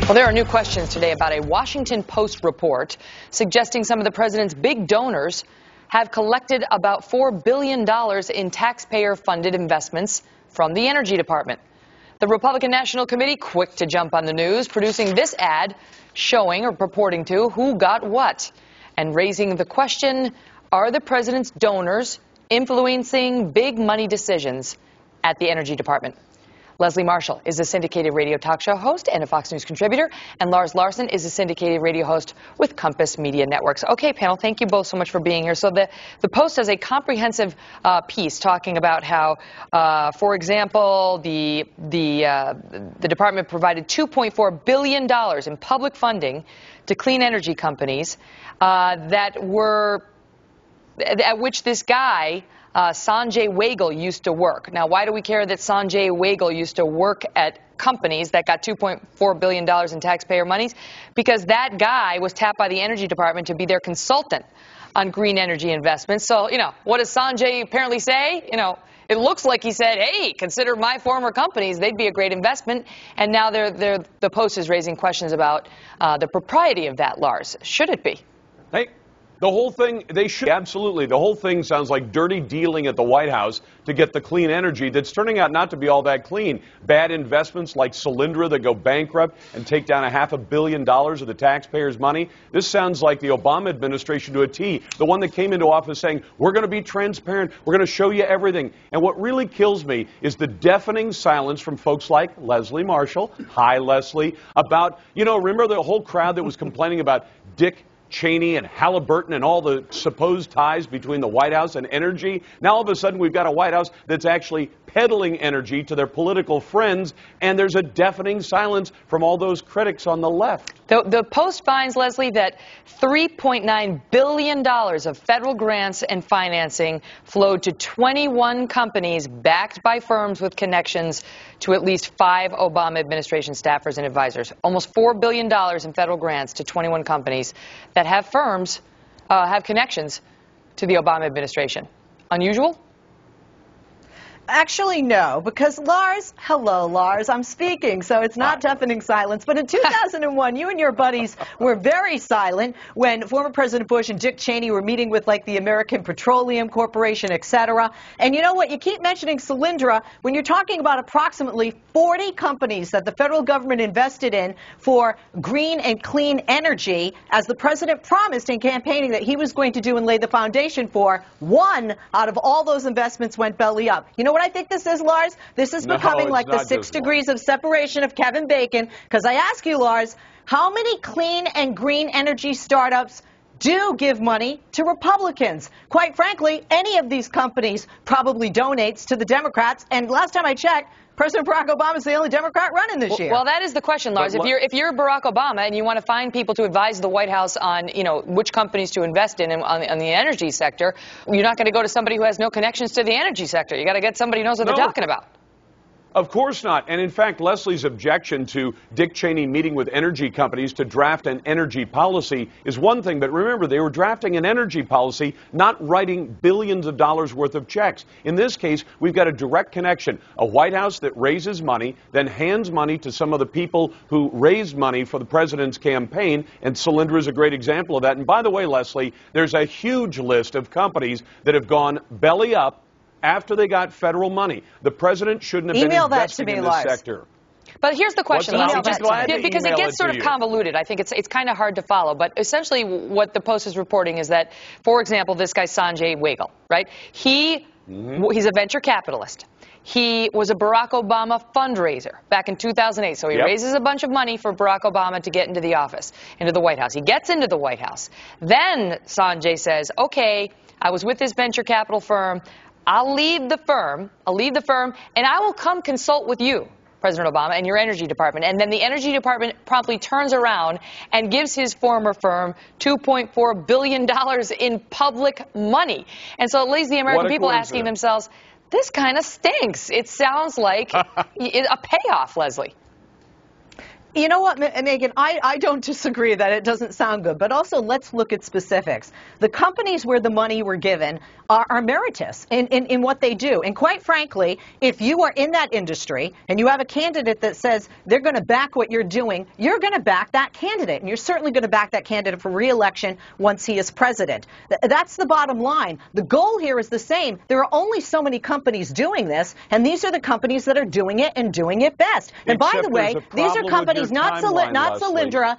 Well, there are new questions today about a Washington Post report suggesting some of the president's big donors have collected about $4 billion in taxpayer-funded investments from the Energy Department. The Republican National Committee quick to jump on the news, producing this ad showing or purporting to who got what and raising the question, are the president's donors influencing big money decisions at the Energy Department? Leslie Marshall is a syndicated radio talk show host and a Fox News contributor, and Lars Larson is a syndicated radio host with Compass Media Networks. Okay, panel, thank you both so much for being here. So the Post has a comprehensive piece talking about how, for example, the department provided $2.4 billion in public funding to clean energy companies at which this guy, Sanjay Wagle, used to work. Now, why do we care that Sanjay Wagle used to work at companies that got $2.4 billion in taxpayer monies? Because that guy was tapped by the Energy Department to be their consultant on green energy investments. So, what does Sanjay apparently say? It looks like he said, hey, consider my former companies. They'd be a great investment. And now the Post is raising questions about the propriety of that, Lars. Should it be? Hey. The whole thing, they should, absolutely. The whole thing sounds like dirty dealing at the White House to get the clean energy that's turning out not to be all that clean. Bad investments like Solyndra that go bankrupt and take down $500 million of the taxpayers' money. This sounds like the Obama administration to a T, the one that came into office saying, we're going to be transparent, we're going to show you everything. And what really kills me is the deafening silence from folks like Leslie Marshall, hi Leslie, about, remember the whole crowd that was complaining about Dick Cheney and Halliburton and all the supposed ties between the White House and energy. Now all of a sudden we've got a White House that's actually peddling energy to their political friends, and there's a deafening silence from all those critics on the left. The Post finds, Leslie, that $3.9 billion of federal grants and financing flowed to 21 companies backed by firms with connections to at least 5 Obama administration staffers and advisors. Almost $4 billion in federal grants to 21 companies that have firms, have connections to the Obama administration. Unusual? Actually, no, because Lars, hello, Lars, I'm speaking, so it's not deafening silence. But in 2001, you and your buddies were very silent when former President Bush and Dick Cheney were meeting with, like, the American Petroleum Corporation, etc. And you know what? You keep mentioning Solyndra when you're talking about approximately 40 companies that the federal government invested in for green and clean energy, as the president promised in campaigning that he was going to do and lay the foundation for. One out of all those investments went belly up. You know what I think this is, Lars? This is becoming like the 6 degrees of separation of Kevin Bacon. Because I ask you, Lars, how many clean and green energy startups do give money to Republicans? Quite frankly, any of these companies probably donates to the Democrats. And last time I checked, President Barack Obama is the only Democrat running this year. Well, that is the question, Lars. If you're Barack Obama and you want to find people to advise the White House on, which companies to invest in on the energy sector, you're not going to go to somebody who has no connections to the energy sector. You got to get somebody who knows what they're talking about. Of course not. And in fact, Leslie's objection to Dick Cheney meeting with energy companies to draft an energy policy is one thing. But remember, they were drafting an energy policy, not writing billions of dollars worth of checks. In this case, we've got a direct connection. A White House that raises money, then hands money to some of the people who raised money for the president's campaign. And Solyndra is a great example of that. And by the way, Leslie, there's a huge list of companies that have gone belly up after they got federal money. The president shouldn't have been investing in this sector. But here's the question, Leslie, because it gets sort of convoluted. I think it's kind of hard to follow. But essentially what the Post is reporting is that, for example, this guy Sanjay Wagle, right? He's a venture capitalist. He was a Barack Obama fundraiser back in 2008. So he raises a bunch of money for Barack Obama to get into the office, into the White House. He gets into the White House. Then Sanjay says, okay, I was with this venture capital firm. I'll leave the firm, and I will come consult with you, President Obama, and your energy department. And then the energy department promptly turns around and gives his former firm $2.4 billion in public money. And so it leaves the American people asking themselves, this kind of stinks. It sounds like a payoff, Leslie. You know what, Megan, I don't disagree that it doesn't sound good, but also let's look at specifics. The companies where the money were given are meritorious in what they do. And quite frankly, if you are in that industry and you have a candidate that says they're going to back what you're doing, you're going to back that candidate. And you're certainly going to back that candidate for re-election once he is president. That's the bottom line. The goal here is the same. There are only so many companies doing this, and these are the companies that are doing it and doing it best. And by the way, these are companies not Solyndra,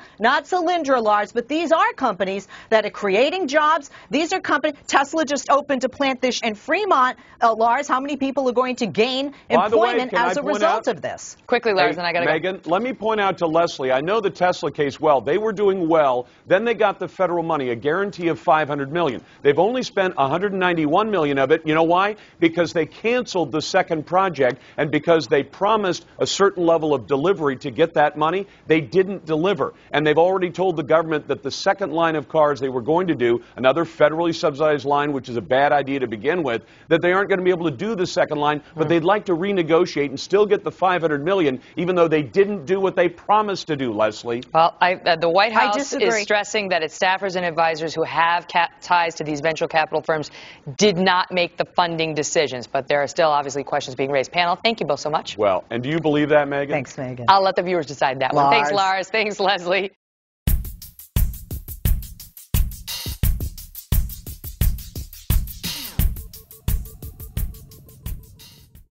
Lars, but these are companies that are creating jobs. These are companies. Tesla just opened a plant this in Fremont. Lars, how many people are going to gain employment as a result of this? Quickly, Lars, and I got to go. Megan, let me point out to Leslie, I know the Tesla case well. They were doing well. Then they got the federal money, a guarantee of $500 million. They've only spent $191 million of it. You know why? Because they canceled the second project, and because they promised a certain level of delivery to get that money. They didn't deliver, and they've already told the government that the second line of cars they were going to do, another federally subsidized line, which is a bad idea to begin with, that they aren't going to be able to do the second line, but they'd like to renegotiate and still get the $500 million, even though they didn't do what they promised to do, Leslie. Well, the White House is stressing that its staffers and advisors who have ties to these venture capital firms did not make the funding decisions, but there are still obviously questions being raised. Panel, thank you both so much. Well, and do you believe that, Megan? Thanks, Megan. I'll let the viewers decide that one. Lars. Thanks, Lars. Thanks, Leslie.